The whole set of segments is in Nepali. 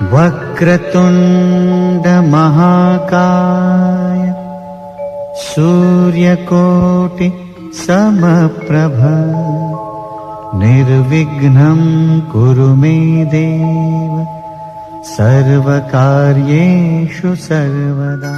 वक्रतुण्ड महाकाय सूर्यकोटि समप्रभ निर्विघ्नं कुरु मे देव सर्वकार्येषु सर्वदा।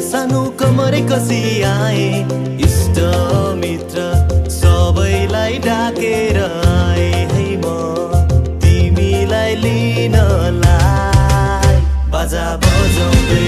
सानो कमरे कसी आए इष्ट मित्र सबैलाई डाकेर आए है म तिमीलाई लिनलाई बाजा बजाउँदै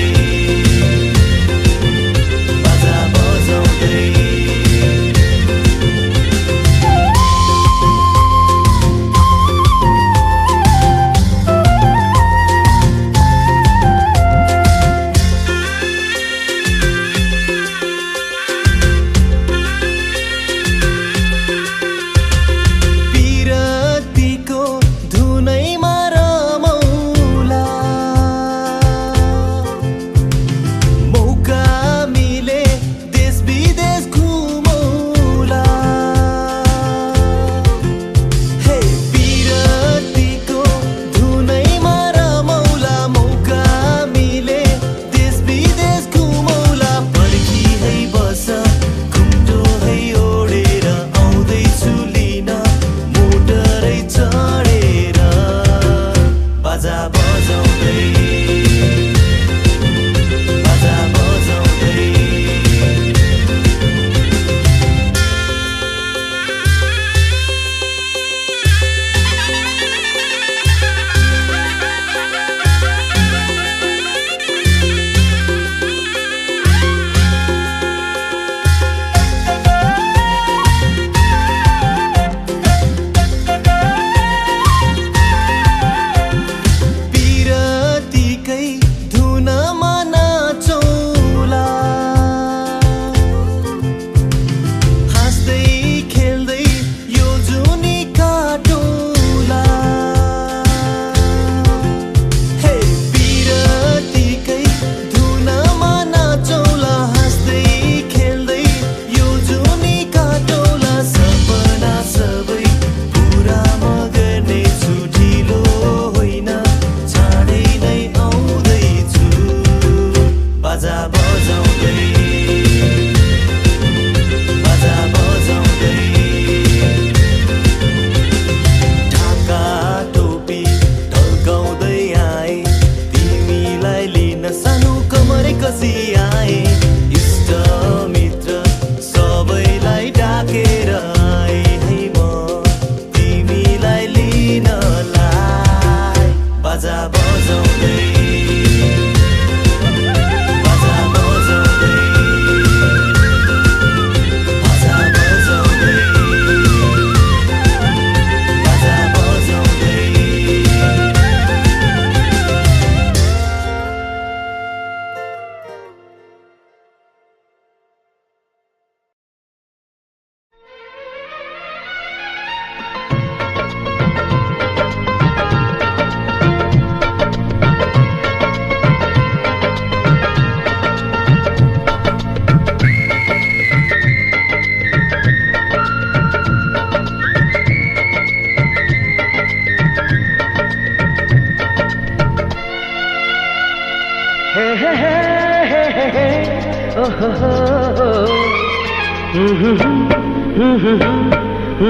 माया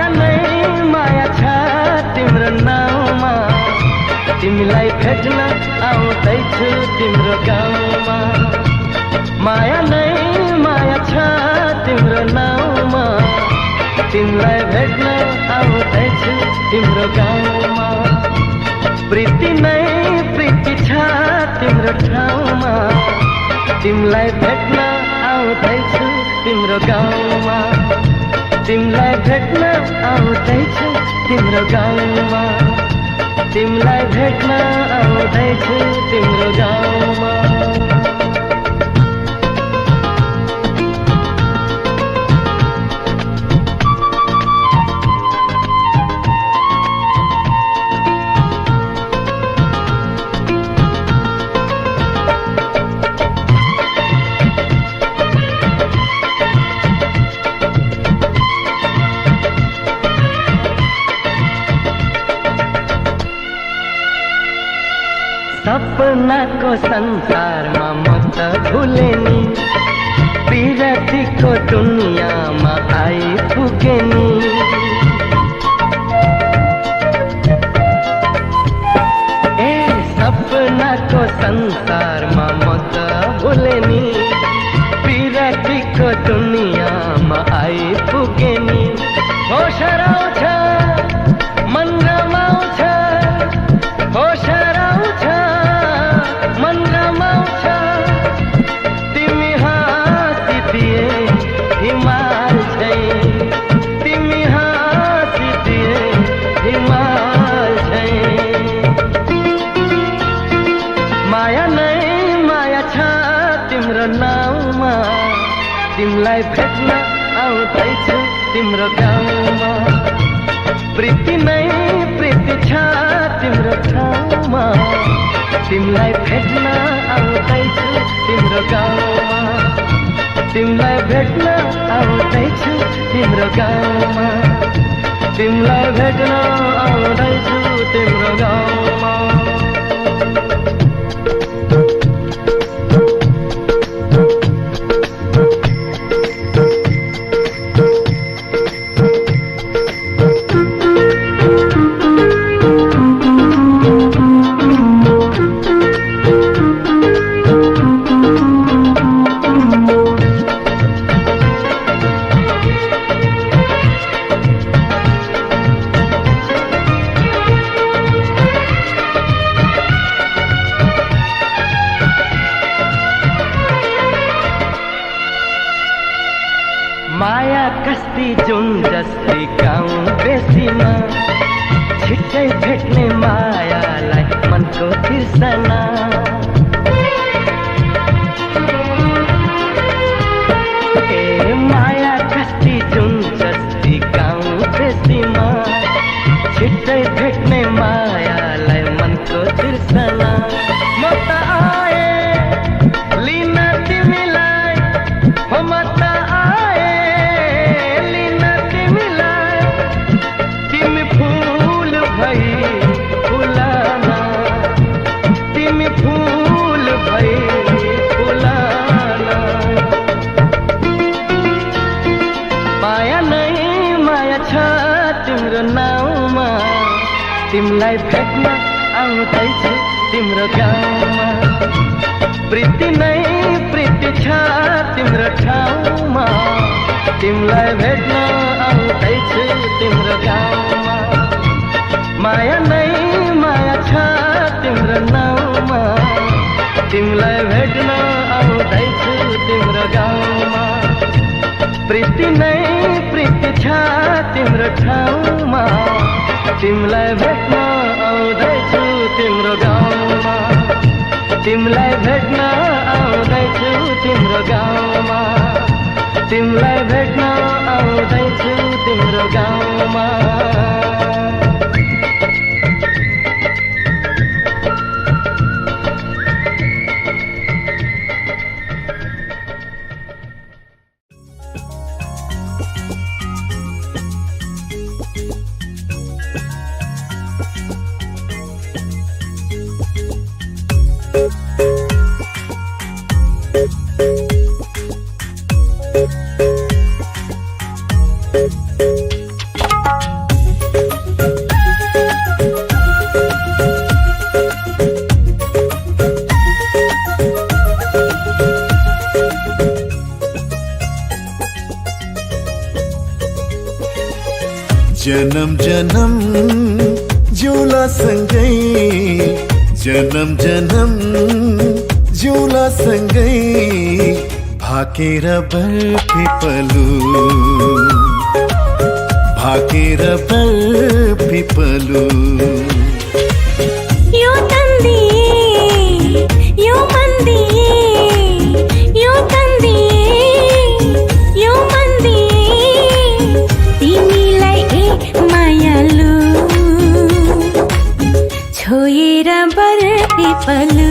नै माया छ तिम्रो नाउँमा, तिमीलाई भेट्न आउँदैछु तिम्रो गाउँमा। माया नै माया छ तिम्रो नाउँमा, तिमीलाई भेट्न आउँदैछु तिम्रो गाउँमा। प्रीति नै प्रीति छ तिम्रो ठाउँमा, तिमीलाई भेट्न आउँदैछु तिम्रो गाउँमा। तिमीलाई भेट्न आउँदैछु तिम्रो गाउँमा, तिमीलाई भेट्न आउँदैछु तिम्रो गाउँमा। सपनाको संसारमा म त भुले नि, पिरतीको दुनियाँमा आइपुगे नि। ए सपनाको संसारमा म त भुले नि, पिरतीको दुनियाँमा आइपुगे नि। होस हराउँछ मन रमाउँछ, होस हराउँछ मन रमाउँछ। तिमी हाँसिदिए हिमाल झैं, तिमी हाँसिदिए हिमाल झैं। माया नै माया छ तिम्रो नाउँमा, तिमीलाई भेट्न आउँदैछु तिम्रो गाउँमा। प्रीति नै प्रीति छ तिम्रो ठाउँमा, तिमीलाई भेट्न आउँदैछु तिम्रो गाउँमा। तिमीलाई भेट्न आउँदैछु तिम्रो गाउँमा, तिमीलाई भेट्न आउँदैछु तिम्रो गाउँमा। माया कस्ती जुन जस्ती गाउँ बेसीमा, छिट्टै भेट्ने मायालाई मनको तिर्सना। ए माया कस्ती जुन जस्ती गाउँ बेसीमा, छिट्टै भेट्ने मायालाई मनको तिर्सना। म त आए लिन तिमीलाई, हो म त तिमीलाई भेट्न आउँदैछु तिम्रो गाउँमा। प्रीति नै प्रीति छ तिम्रो ठाउँमा, तिमीलाई भेट्न आउँदैछु तिम्रो गाउँमा। माया नै माया छ तिम्रो नाउँमा, तिमीलाई भेट्न आउँदैछु तिम्रो गाउँमा। प्रीति नै प्रीति छ तिम्रो ठाउँमा, तिमीलाई भेट्न आउँदैछु तिम्रो गाउँमा। तिमीलाई भेट्न आउँदैछु तिम्रो गाउँमा, तिमीलाई भेट्न आउँदैछु तिम्रो गाउँमा। जन्म जन्म जिउला सँगै जन्म जन्म जिउला सँगै भाकेर बरपिपलु भाकेर बरपिपलु यो तन्दी यो मन्दी यो तन्दी यो मन्दी तिमीलाई मायालु छोएर बरपिपलु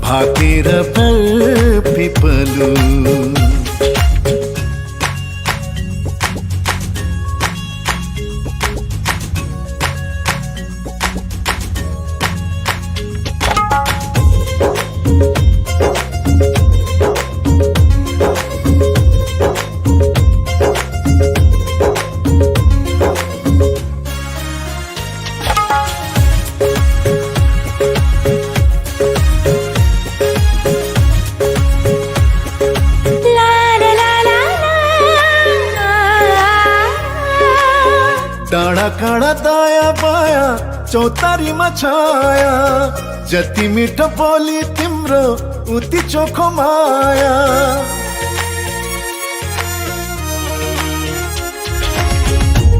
भाकेर बरपिपलु डाँडा काँडा दाया बाया चौतारीमा छाया जति मिठो बोली तिम्रो उति चोखो माया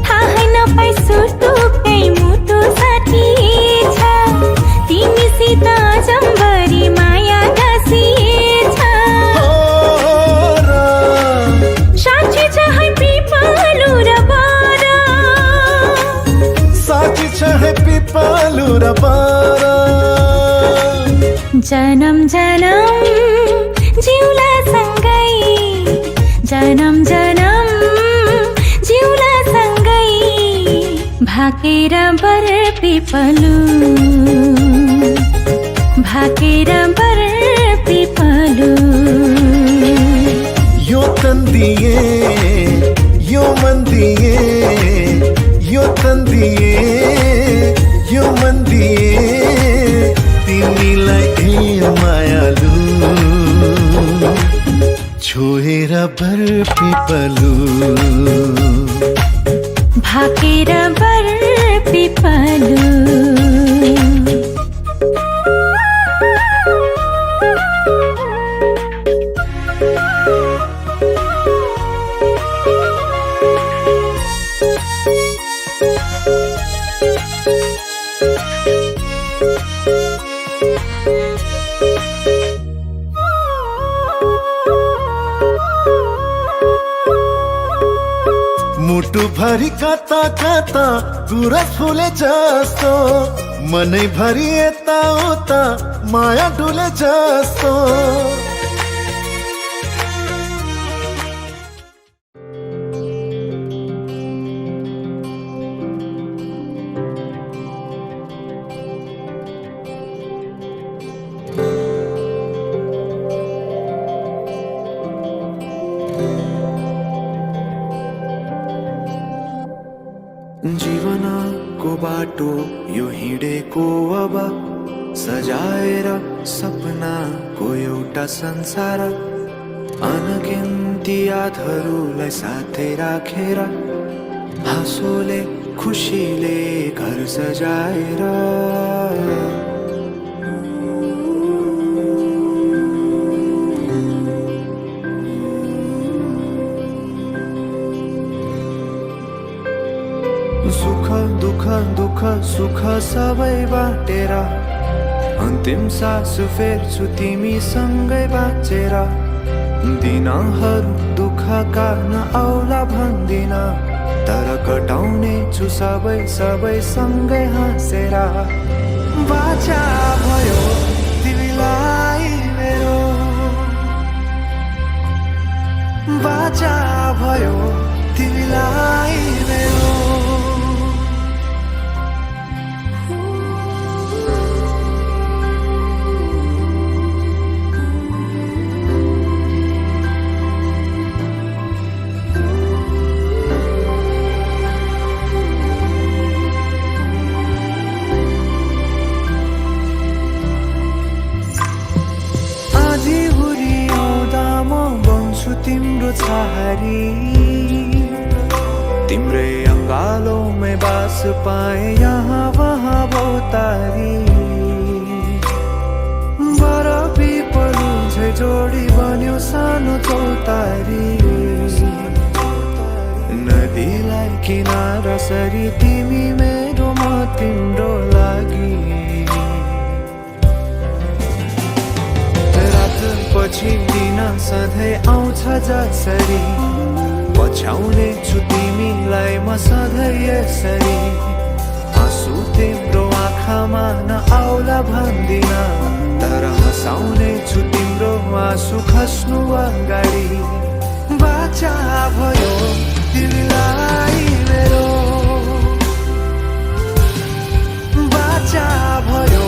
थाहै नपाई सुटुकै मुटु साथी छ तिमीसित जम्बरी माया गाँसिएछ साँच्ची छ है पिपलु र बारा साँच्ची छ है पिपलु र बारा जन्म जन्म जिउला सँगै जन्म जन्म जिउला सँगै भाकेर बरपिपलु भाकेर बरपिपलु यो तन्दिए यो मन्दिए यो तन्दिए यो मन्दिए तिमीलाई मायालु छोएर बरपिपलु भाकेर बरपिपलु मुटु भरि कता कता गुरस फुले जस्तो मनै भरि यता उता माया डुले जस्तो जीवनको बाटो यो हिँडेको अब सजाएर सपनाको एउटा संसार अनगिन्ती यादहरूलाई साथै राखेर हाँसोले खुसीले घर सजाएर सुख दुःख दुःख सुख सबै बाटेर अन्तिम सास फेर्छु तिमीसँगै बाँचेर दिनहरू दुःखका नआउला भन्दिन तर कटाउने छु सबै सबै सँगै हाँसेर बाचा भयो तिमीलाई मेरो बाचा भयो तिमीलाई मेरो तिम्रै अंगालों में बास पाए यहाँ वहाँ बहुतारी बर पिपलु झै जोडी बन्यो सानो चौतारी नदीलाई किनारा सरी तिमी मेरो म तिम्रो लागि पछि दिन सधैँ आउँछ जसरी पछ्याउने छु तिमीलाई म सधैँ यसरी आँसु तिम्रो आँखामा नआउला भन्दिन तर हँसाउने छु तिम्रो आँसु खस्नु अगाडि बाचा भयो तिमीलाई मेरो बाचा भयो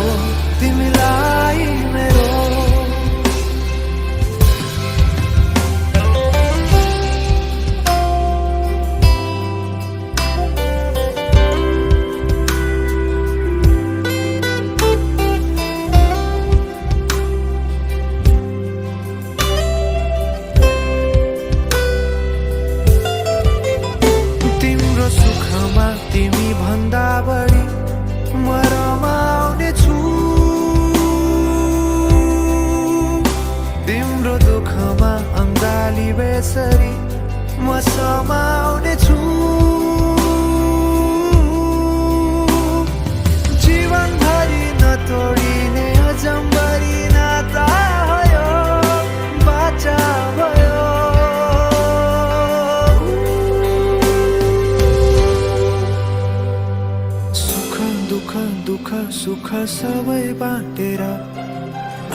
तिमीलाई मेरो तिमी भन्दा बढी म रमाउने छु तिम्रो दुःखमा अङ्गाली बेसरी म समाउने छु जीवनभरि नतोडिने अजम्बरी नाता भयो बाचा भयो दुःख सुख सबै बाँटेर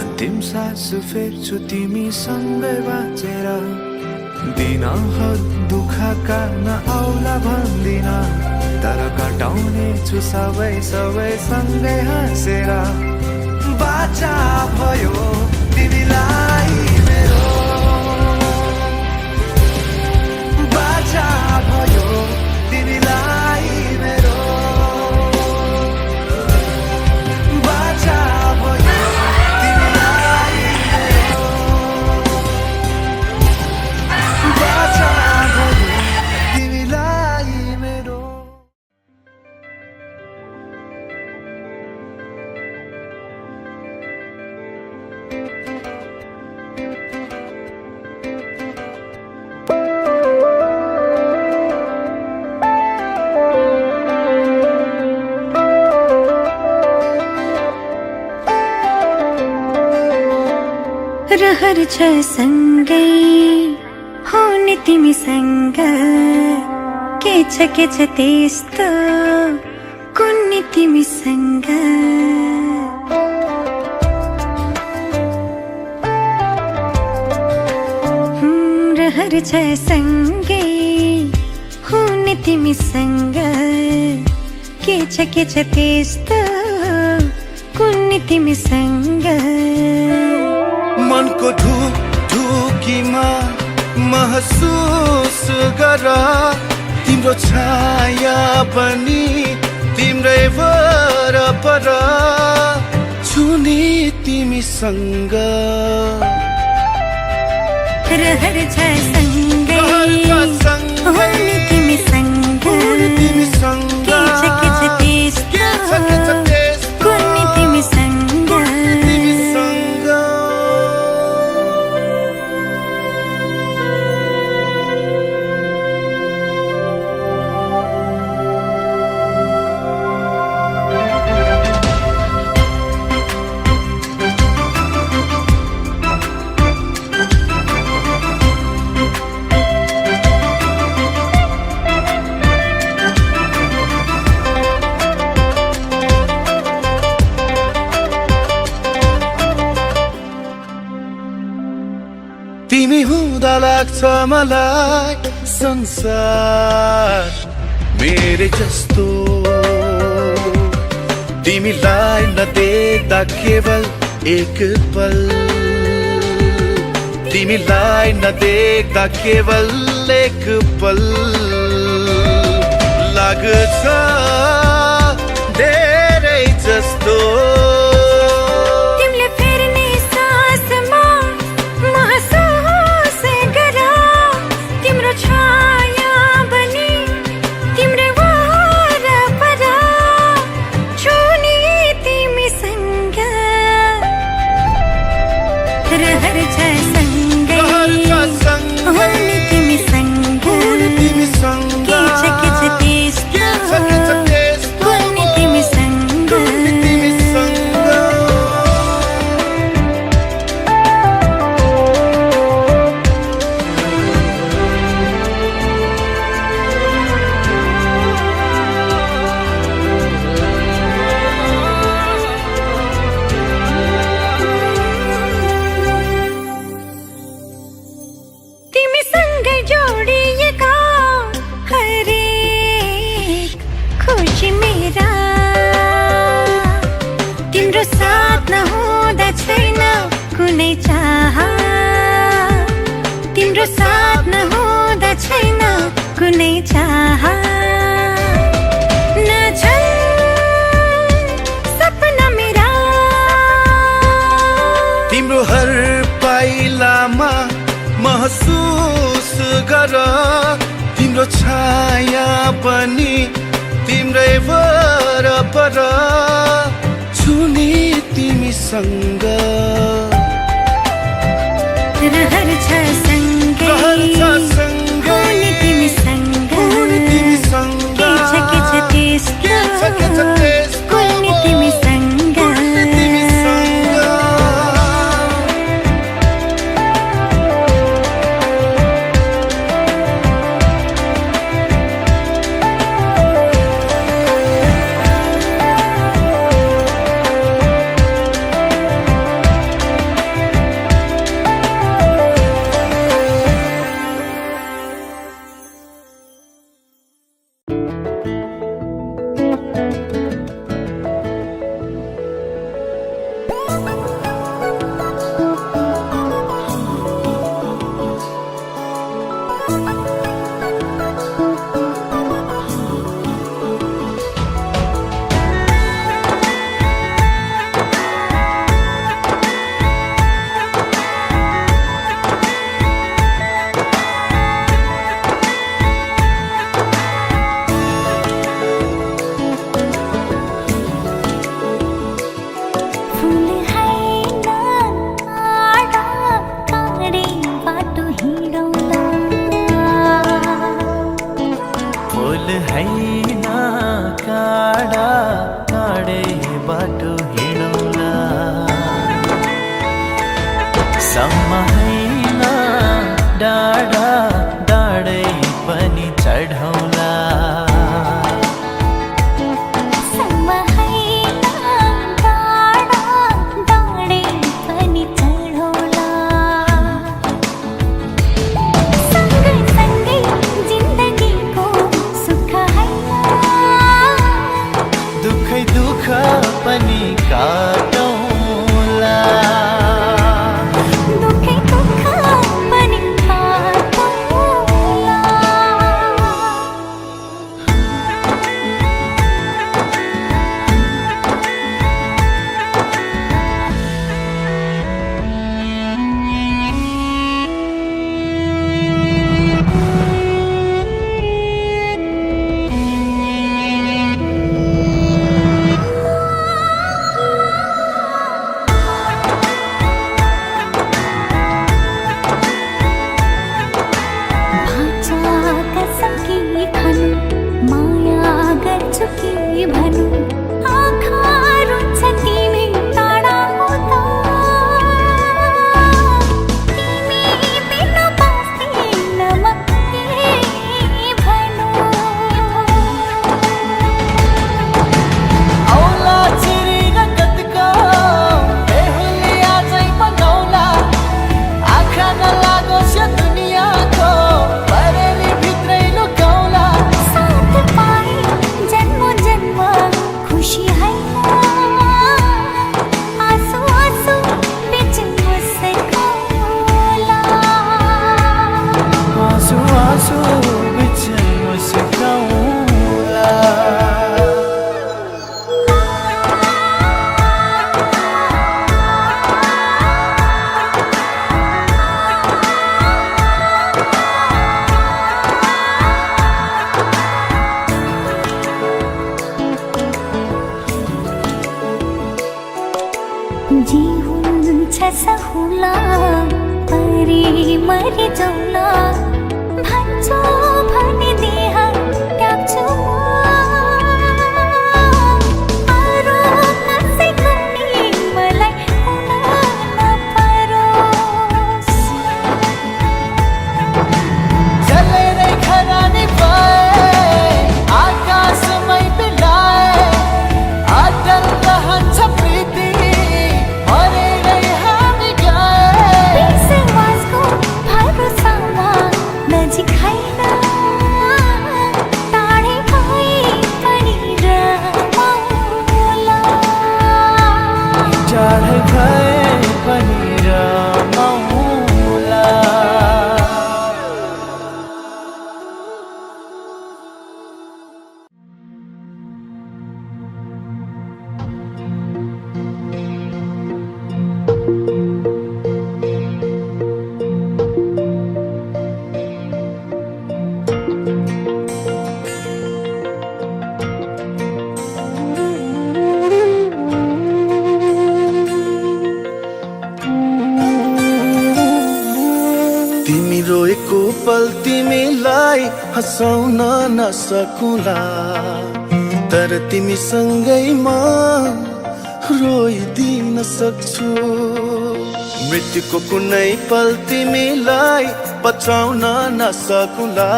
अन्तिम सास फेर्छु तिमीसँगै बाँचेर दिनहरु दुःखका नआउला भन्दिन तर कटाउने छु सबै सँगै हाँसेर बाचा भयो तिमीलाई मेरो बाचा भयो तिमीलाई मेरो रहर छ सँगै हुने तिमीसँग के छ त्यस्तो कुन्नी तिमीसँग रहर छ सँगै हुने तिमीसँग के छ त्यस्तो कुन्नी तिमीसँग मनको ढुकीमा महसुस गर तिम्रो छाया पनि तिम्रै वरपर छुनी तिमीसँग रहर छ सँगै हुने तिमीसँग के छ त्यस्तो कुन्नी तिमीसँग तिमी हुँदा लाग्छ मलाई संसार मेरे जस्तो तिमीलाई नदेख्दा केवल एक पल तिमीलाई नदेख्दा केवल एक पल लाग्छ धेरै जस्तो छैन कुनै चाह नछन् सपना मेरा तिम्रो हर पाइलामा महसुस गर तिम्रो छाया पनि तिम्रै वरपर छुने तिमीसँग रहर छ सँगै हो नि तिमीसँग के छ त्यस्तो कुनै तिमीसँग सहुला परी मरि जाउला भन्छौ भने देह त्याग्छु अरू कसैको नि मलाई हुन नपरोस् जलेरै खरानी भए आकाशमै बिलाए अटल रहन्छ प्रीति मरेरै हामी गए विश्वासको भरोसा पल तिमीलाई हँसाउन नसकुला, तर तिमीसँगै म रोइदिन सक्छु। मृत्युको कुनै पल तिमीलाई बचाउन नसकुला,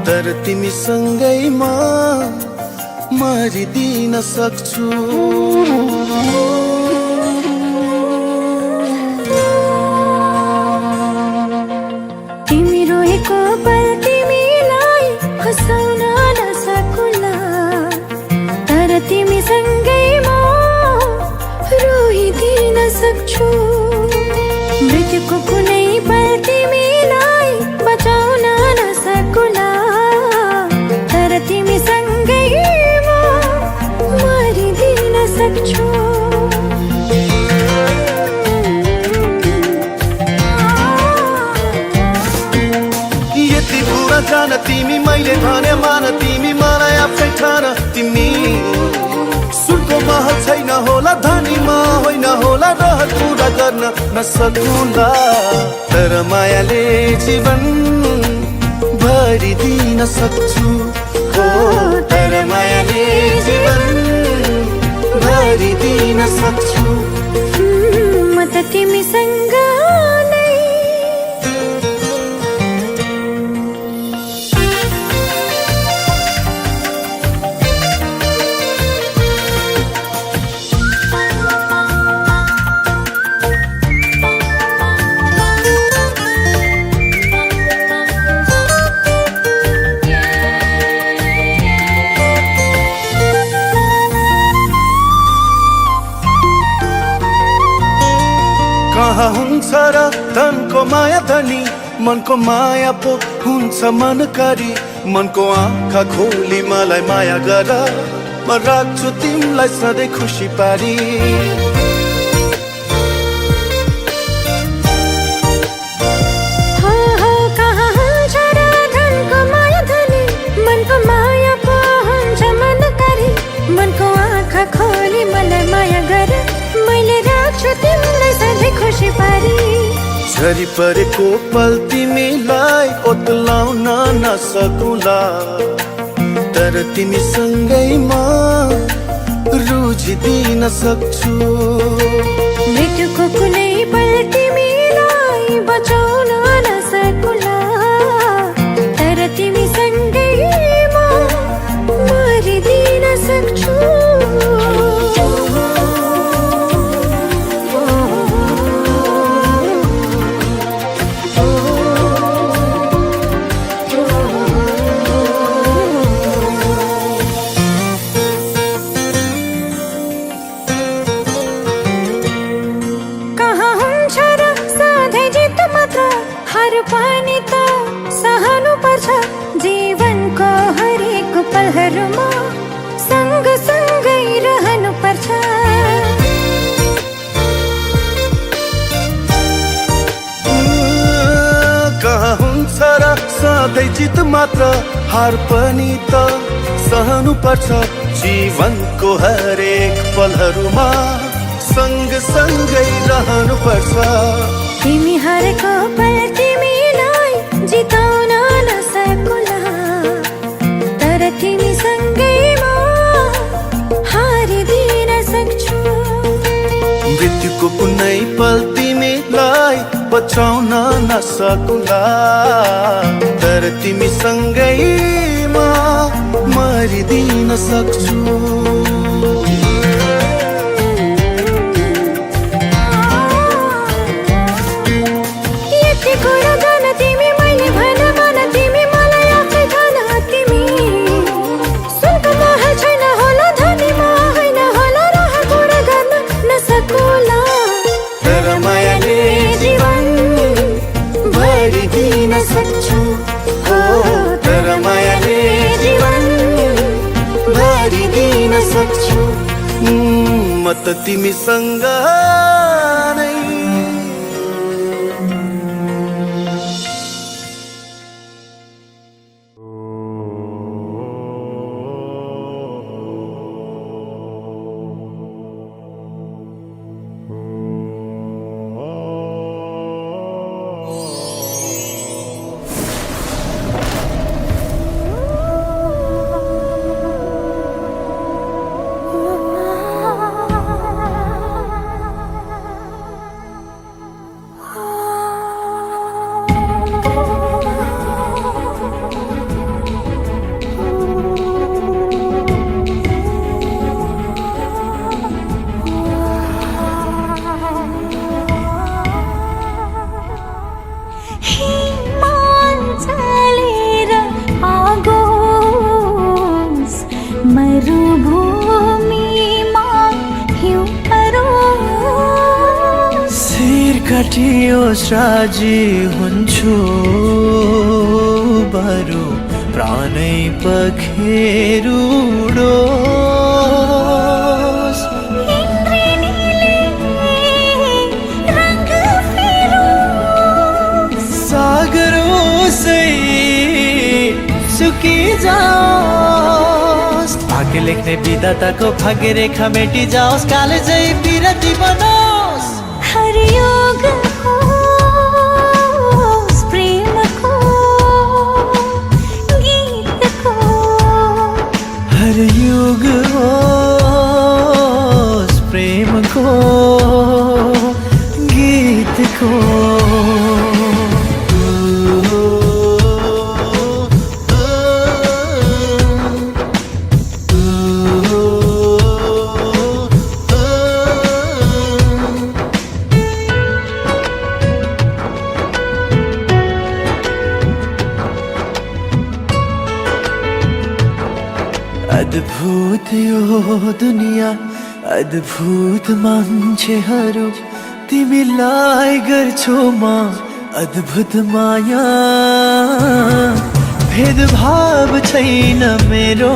तर तिमीसँगै म मरिदिन सक्छु। तिमी रोएको पल तिमीलाई हँसाउन नसकुला, तर तिमीसँगै म रोइदिन सक्छु। मृत्युको कुनै पल तिमीलाई बचाउन नसकुला, तर तिमीसँगै म मरिदिन सक्छु। यति बुरा जान तिमी मैले भने मान, तिमी मलाई आफै ठान। तिमी सुनको महल छैन होला, धनीमा होइन होला, रहर पुरा गर्न नसकुला, तर मायाले जीवन भरिदिन सक्छु। हो तर मायाले जीवन भरिदिन सक्छु। म त तिमीसँग नै कहाँ हुन्छ र धनको माया धनी, मनको माया पो हुन्छ मनकारी। मनको आँखा खोली मलाई माया गर, म राख्छु तिमीलाई सधैँ खुसी पारी। कहाँ हुन्छ र धनको माया धनी, मनको माया पो हुन्छ मनकारी। मनको आँखा खोली मलाई माया गर, मैले राख्छु तिमीलाई सधैँ खुसी पारी। झरी परेको पल तिमीलाई ओत्लाउन नसकुला, तर तिमीसँगै म रुझिदिन सक्छु। मृत्युको कुनै पल तिमीलाई बचाउन नसकुला, तर तिमीसँगै म मरिदिन सक्छु। हार पनि त सहनु पर्छ, जीवनको हरेक पलहरूमा सँग सँगै रहनु पर्छ। कहाँ हुन्छ र सधैँ जित मात्र, हार पनि त सहनु पर्छ, जीवनको हरेक पलहरूमा सँग सँगै रहनु पर्छ। तिमी हारेको पल तिमीलाई जिताउन नसकुला, तर तिमीसँगै म हारिदिन सक्छु। मृत्युको कुनै पल तिमीलाई बचाउन नसकुला, तर तिमीसँगै म मरिदिन सक्छु। कुरा जान तिमी मैले भन मन, तिमी मलाई आफै ठान। तिमी सुनको महल छैन होला, धनीमा होइन होला, रहर पुरा गर्न नसकुला, तर मायाले जीवन भरिदिन सक्छु। हो तर मायाले जीवन भरिदिन सक्छु। म त तिमीसँग नै भेटियोस् राजी हुन्छु बरु प्राणै पखेरुडोस्। सागरोसै सुकी जाओस्। भाग्य लेख्ने विधाताको भाग्य रेखा मेटी जाओस्। कालेजै बिरती बनोस्। हर योग होस् प्रेमको गीतको। हर युग होस् प्रेमको गीतको। अद्भुत यो दुनिया अद्भुत मान्छेहरू तिमीलाई गर्छौ म अद्भुत माया। भेदभाव छैन मेरो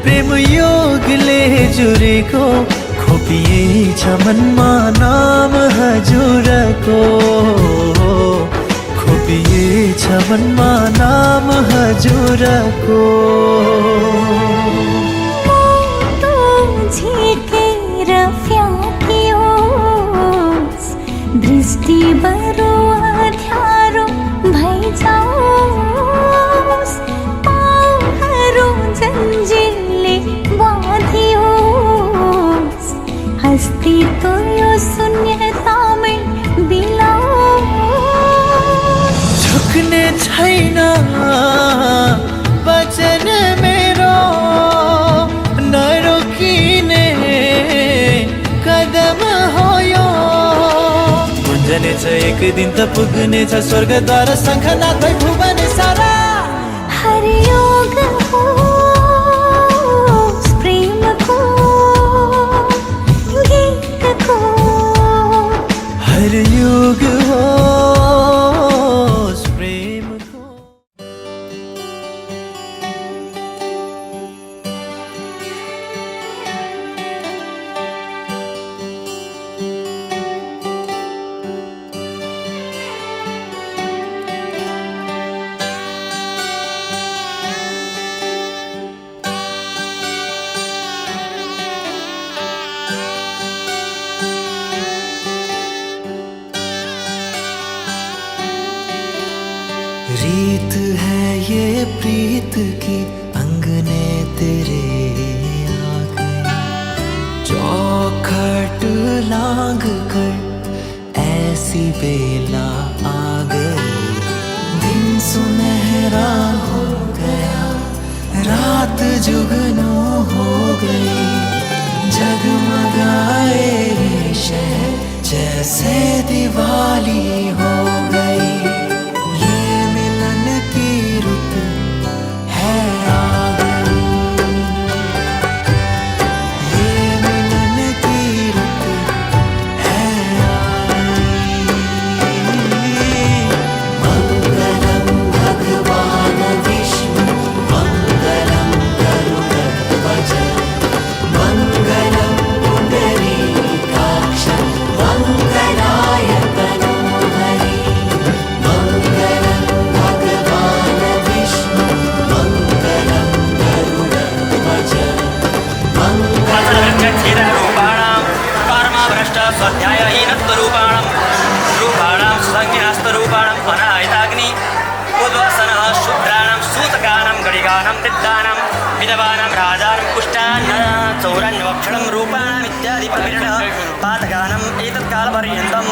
प्रेम योगले जुरेको। खोपिएछ मनमा नाम हजुरको। खोपिएछ मनमा नाम हजुरको। झिकेर फ्याँकियोस् दृष्टि बरु अँध्यारो भइजाओस्। पाउहरू जन्जिरले बाँधियोस्। अस्तित्व यो शून्यतामै बिलाओस्। झुक्ने छैन वचन मेरो नरोकिने कदम हो यो। गुन्जनेछ एक दिन त पुग्नेछ स्वर्गद्वार शङ्खनाथ भई भुवन सारा। हर योग होस् प्रेमको गीतको। हर युग होस् प्रेमको। रीत है ये प्रीत की अंगने तेरे आ गई। चौखट लांग कर ऐसी बेला आ गई। दिन सुनहरा हो गया रात जुगनू हो गई। जगमगाए ये शहर जैसे दिवाली हो गई। स्वाध्यायहीनत्वरूपाणां रूपाणां संज्ञास्तरूपाणां अनायताग्नि उद्वासनः शूद्राणां सूतकानां गणिकानां तिद्धानां विधवानां राजानां पुष्टान्नां चौरण्यवक्षणं रूपाणाम् इत्यादि पातकानाम् एतत्कालपर्यन्तम्।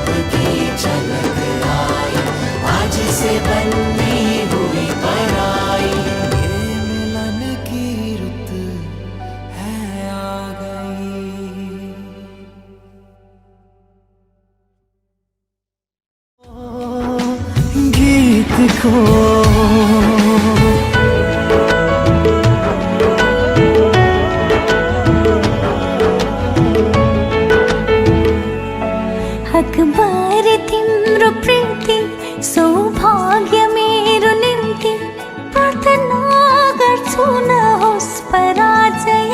अब की झलक आई, आज से बननी हुई पराई। ये मिलन की रुत है आ गई। गीत को अखबार तिम्रो प्रीति सौभाग्य मेरो निम्ति प्रार्थना गर्छु नहोस् पराजय।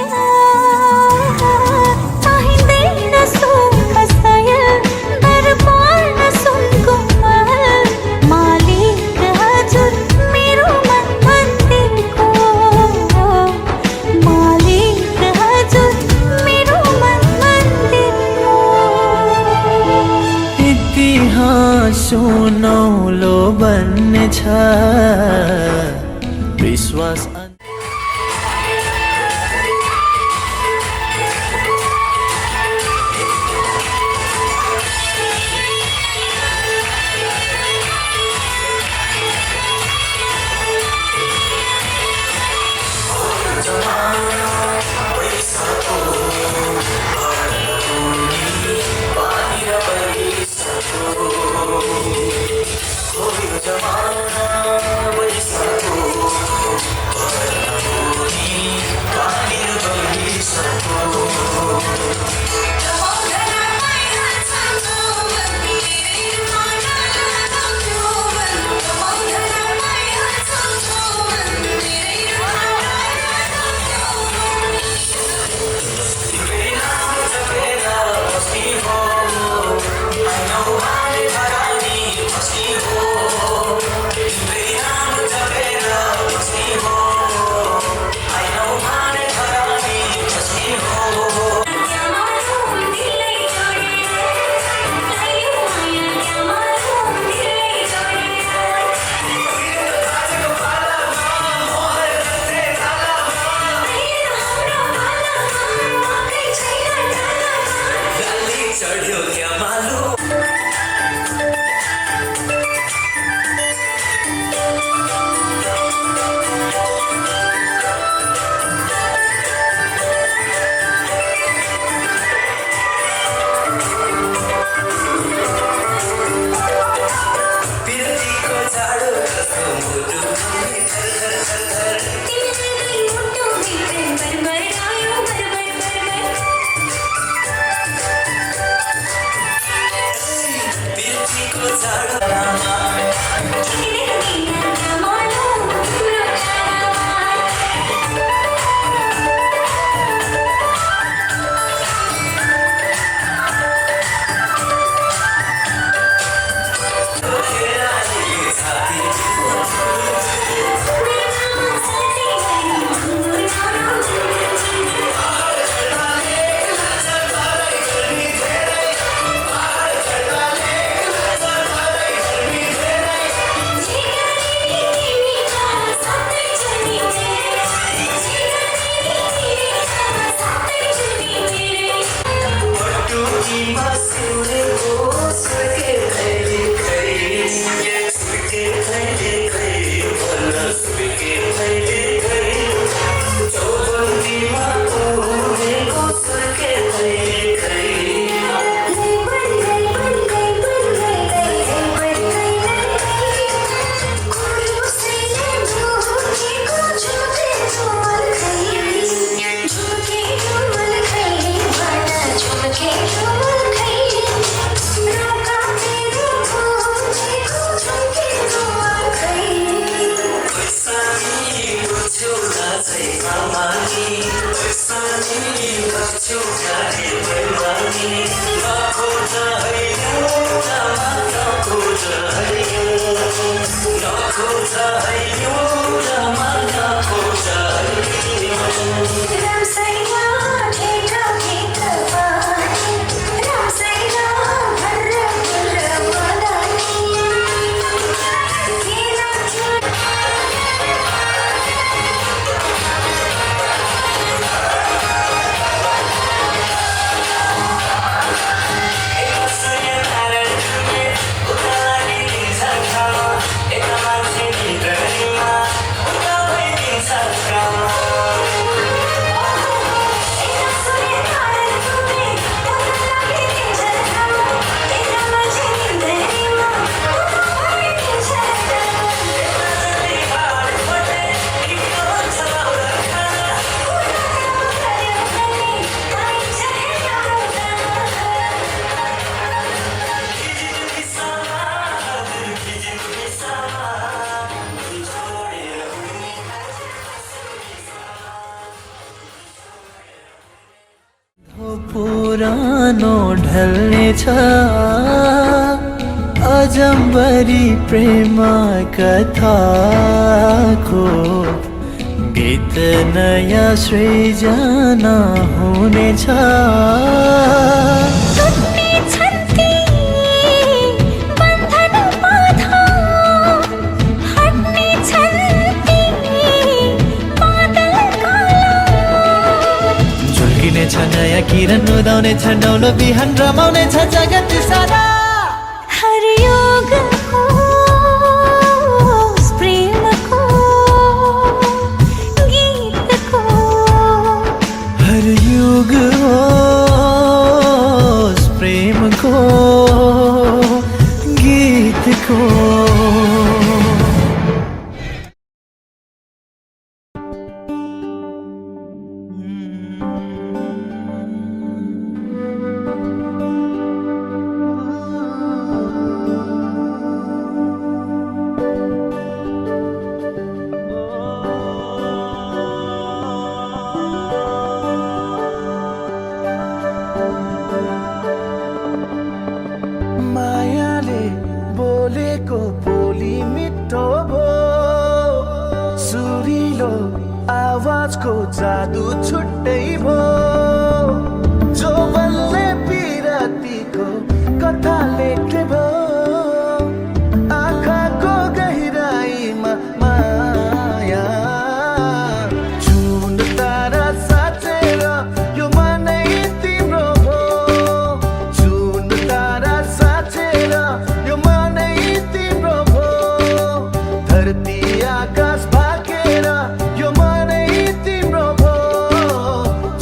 चाहिँदैन सुख सयल दरबार न सुनको महल, मालिक हजुर मेरो मन मन्दिरको, मालिक हजुर मेरो मन मन्दिरको। इतिहास सुनौलो बन्ने छ विश्वास पुरानो ढल्नेछ अजम्बरी प्रेम कथाको गीत नयाँ सृजना हुनेछ झुल्किनेछ नयाँ किरण उदाउनेछ नौलो बिहान रमाउनेछ जगत सारा हर योग प्रेमको गीतको हर युग होस् प्रेमको गीतको मायाले बोलेको बोली मिठो भो सुरिलो आवाजको जादु छुट्टै भो जो बल्ले पिरातीको कथा लेखे भो आँखाको गहिराईमा माया जुन तारा साँचेर यो मनै तिम्रो भो जुन तारा साँचेर यो मनै तिम्रो भो धरती आकाश भागेर यो मनै तिम्रो भो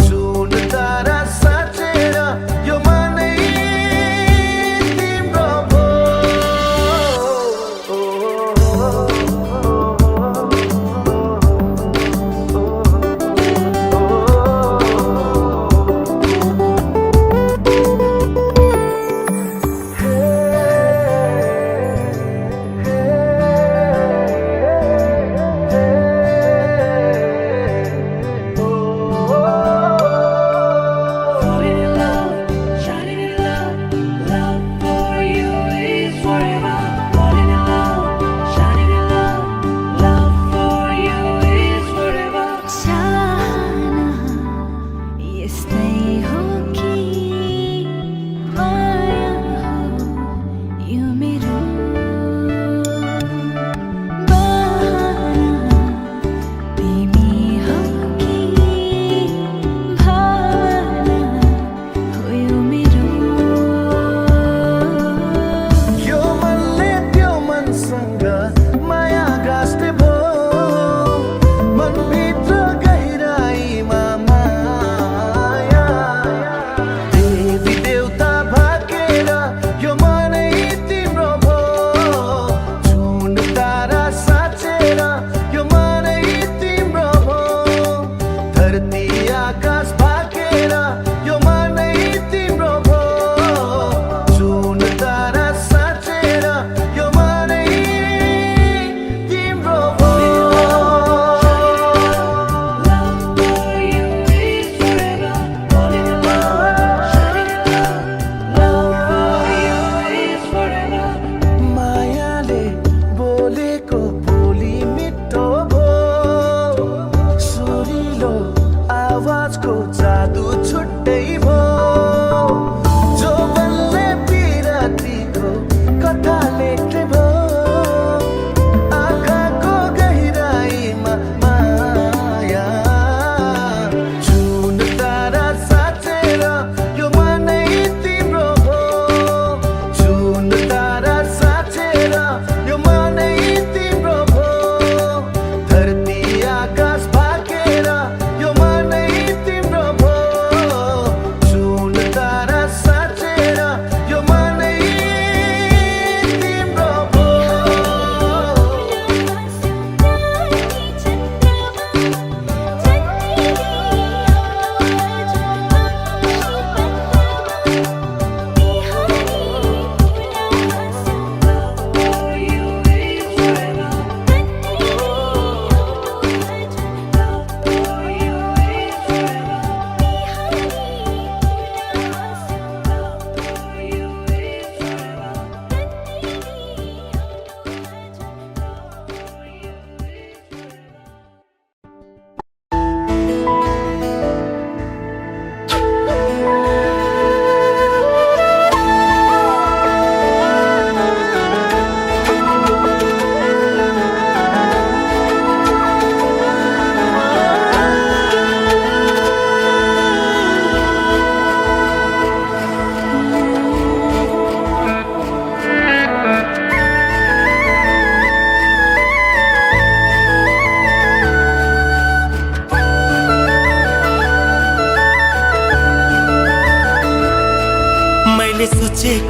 जुन तारा साँचेर यो मनै तिम्रो भो यस्तै हो कि माया हो यो मेरो बहाना तिमी हो कि भावना हो यो मेरो यो मनले त्यो मनसँग माया गाँस्ने भो मनभित्र गहिराईमा माया देवी देवता भागेर यो मनै तिम्रो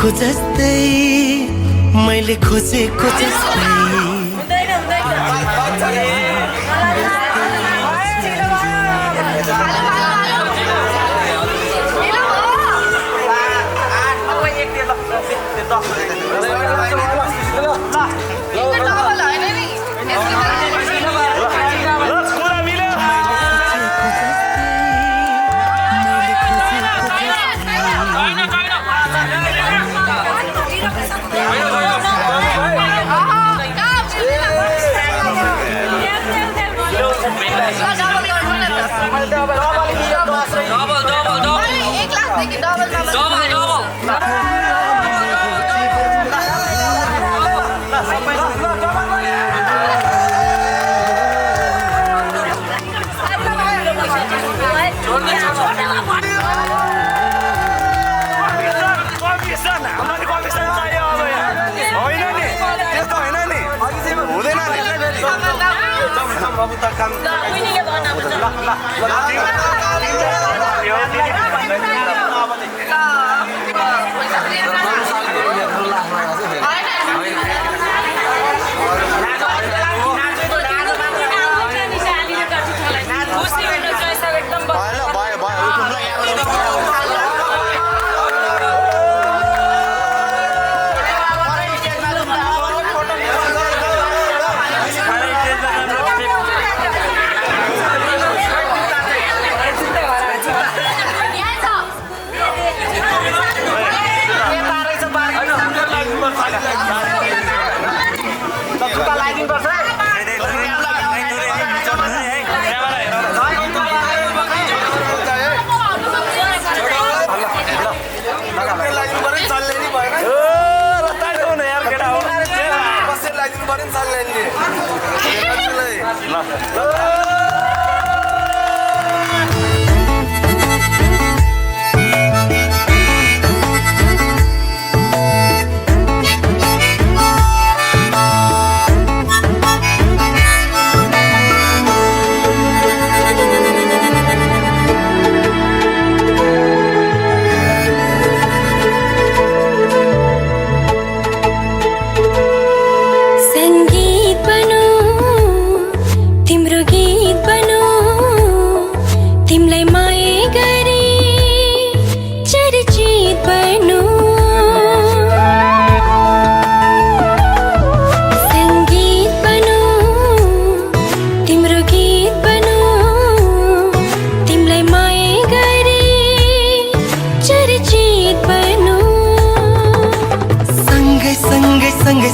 सोचेको जस्तै मैले खोजेको जस्तै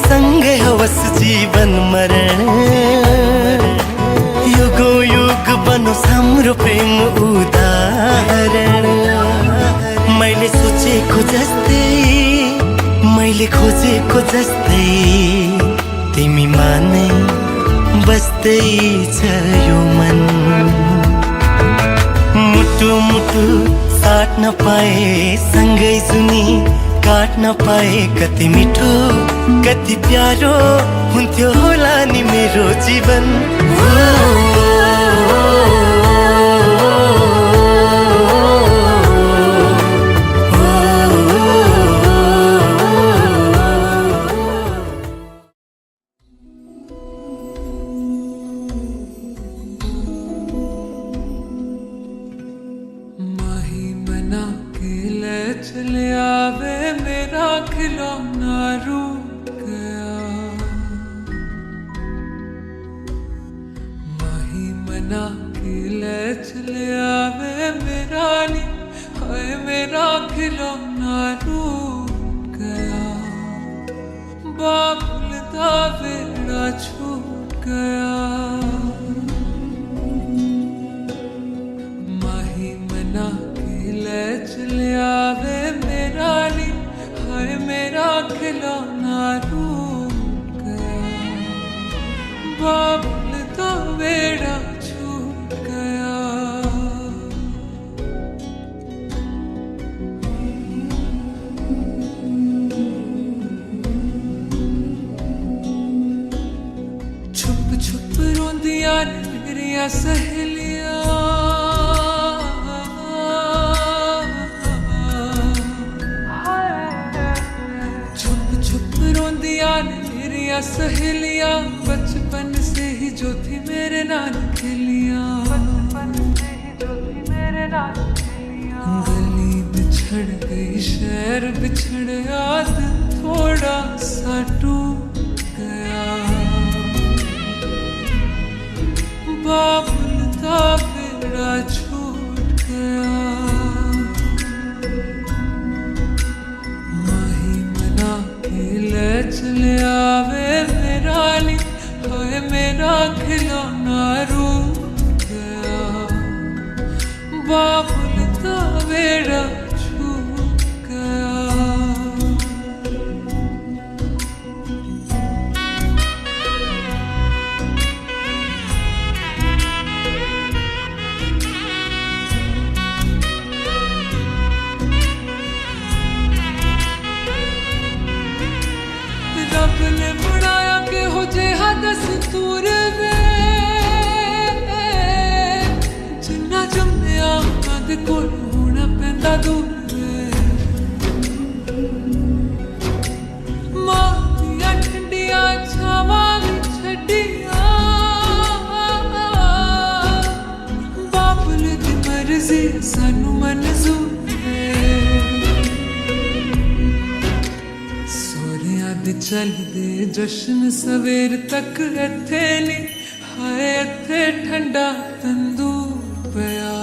सँगै हवस जीवन मरण युगो युग बनोस् हाम्रो प्रेम उदाहरण मैले सोचेको जस्तै मैले खोजेको जस्तै तिमी मानै बस्दै छ यो मन मुटु मुटु साट्न पाए सँगै सुनी काट्न पाए कति मिठो कति प्यारो हुन्थ्यो होला नि मेरो जीवन चले आवे मेरा खिलौना रूठ गया माही मना के ले चले आवे मेरा नी हाय मेरा खिलौना रूठ गया बाबुल दा वेड़ा छूट गया माही मना ले चले आवे मेरा नी हाय मेरा खिलौना रूठ गया बाबुल तो बेड़ा छूट गया छुप छुप रोंदियां मेरिया सहेलियां यार मेरिया सहेलियां बचपन से ही जो थी मेरे नाल खेलियां, गली बिछड़ गई शहर बिछड़ याद थोड़ा सा टूट गया, बाबुल का बेड़ा छूट गया, माही मना के ले चले आवे मेरा ली, हाय मेरा खिलौना रूठ गया, बाबुल का बेड़ा छूट गया। रब ने बनाया के हो जे हदस दूर वे, जिन्ना जम्मिया कद कोल होना पैंदा दूर वे, मां दियां ठंडियां छावां भी छड्डियां, बाबुल दी मर्जी सानू मंजूर चलदे जश्न सवेर तक इत्थे नहीं, हाय इत्थे ठंडा तंदूर पिया,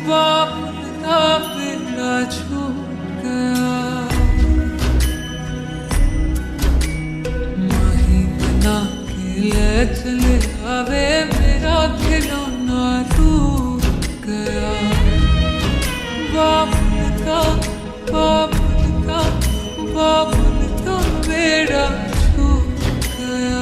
बाबुल दा बेड़ा छूट गया, माही बना के ले चले आवे मेरा खिलौना टूट गया, बाबुल का बाबुल का बेड़ा छूट गया।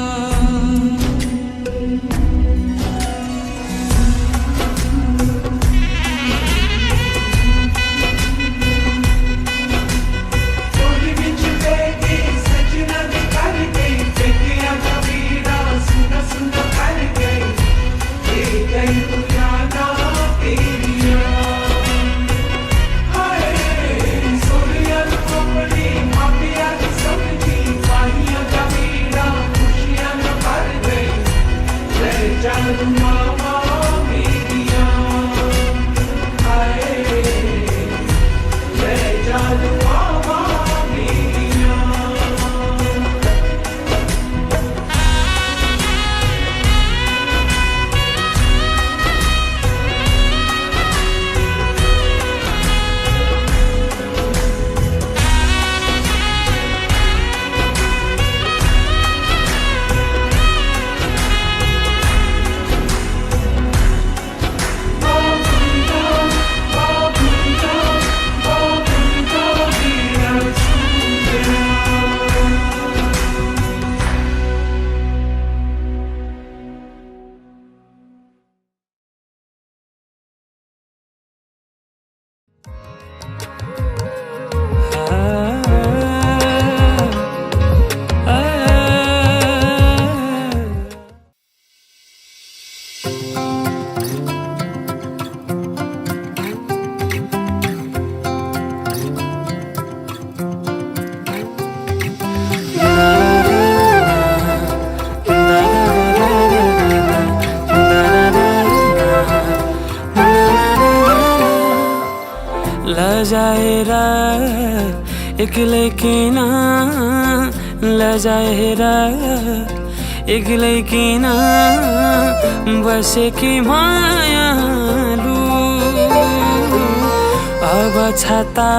लजाएरा एक्लै किन लजाएरा एक्लै किन बसेकी मायालु, अब छाता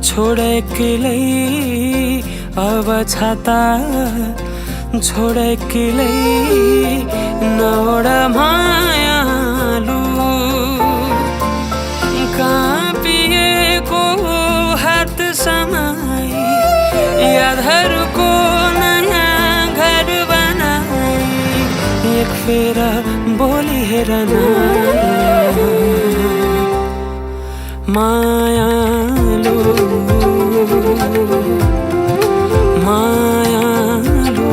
छोड एक्लै, अब छाता छोड एक्लै नौड मायालु, काँपिएको हात समाई यादहरूको नयाँ घर बनाई, एक फेर बोली हेर न मायालु मायालु।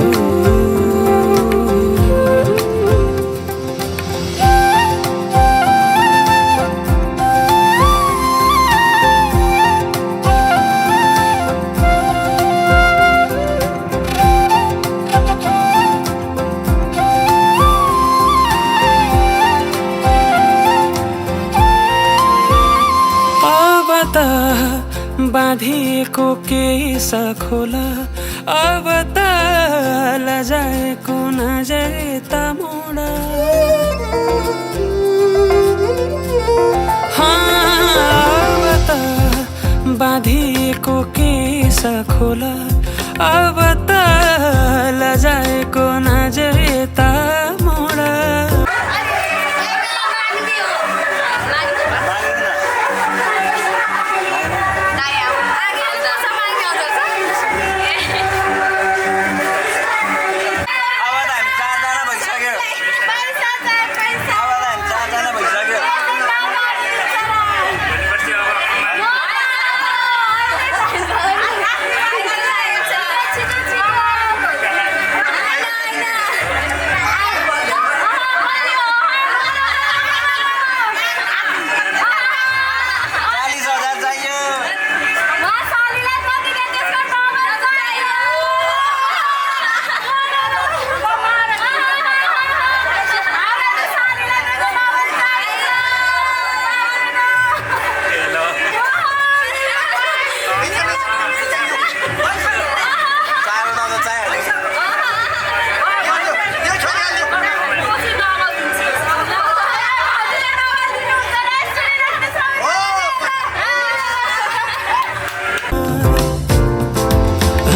बाँधिएको केस खोला अब त लजाएको नजर त मोडा अब त बाँधिएको केस खोला अब त लजाएको नजर त मोडा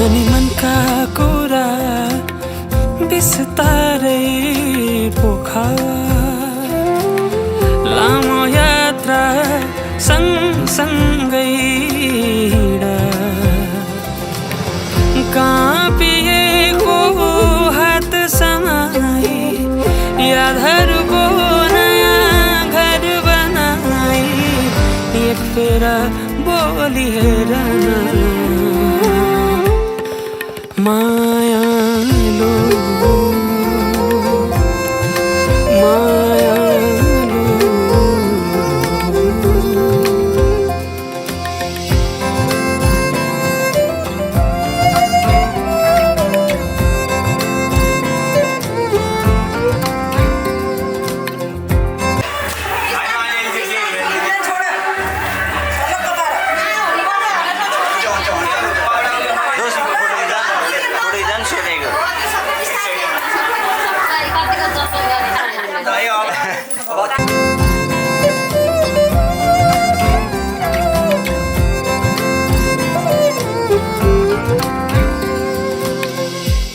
अनि मनका कुरा बिस्तारै पोखा लामो यात्रा सँगसँगै हिँडा काँपिएको हात समाई यादहरूको नयाँ घर बनाई एक फेरा बोली हेरन मायालु मायालु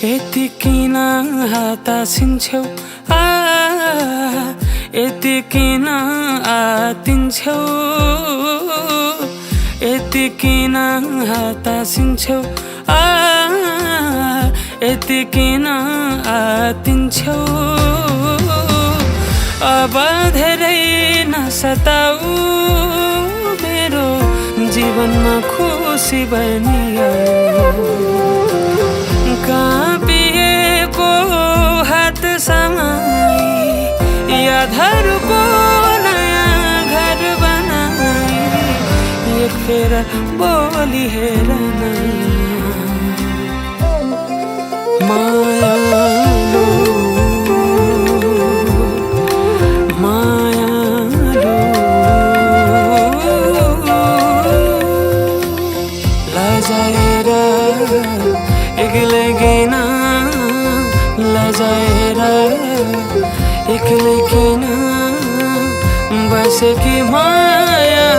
यति किन हातासिन्छौ यति किन आतिन्छौ यति किन हातासिन्छौ यति किन आतिन्छौ अब धेरै नसताऊ मेरो जीवनमा खुसी बनियो काँपिएको हात समाई यादहरूको नयाँ घर बनाई एक फेरा बोली हेरन मायालु मायालु लजाएर एक्लै किन लजाएर एक्लै किन बसेकी माया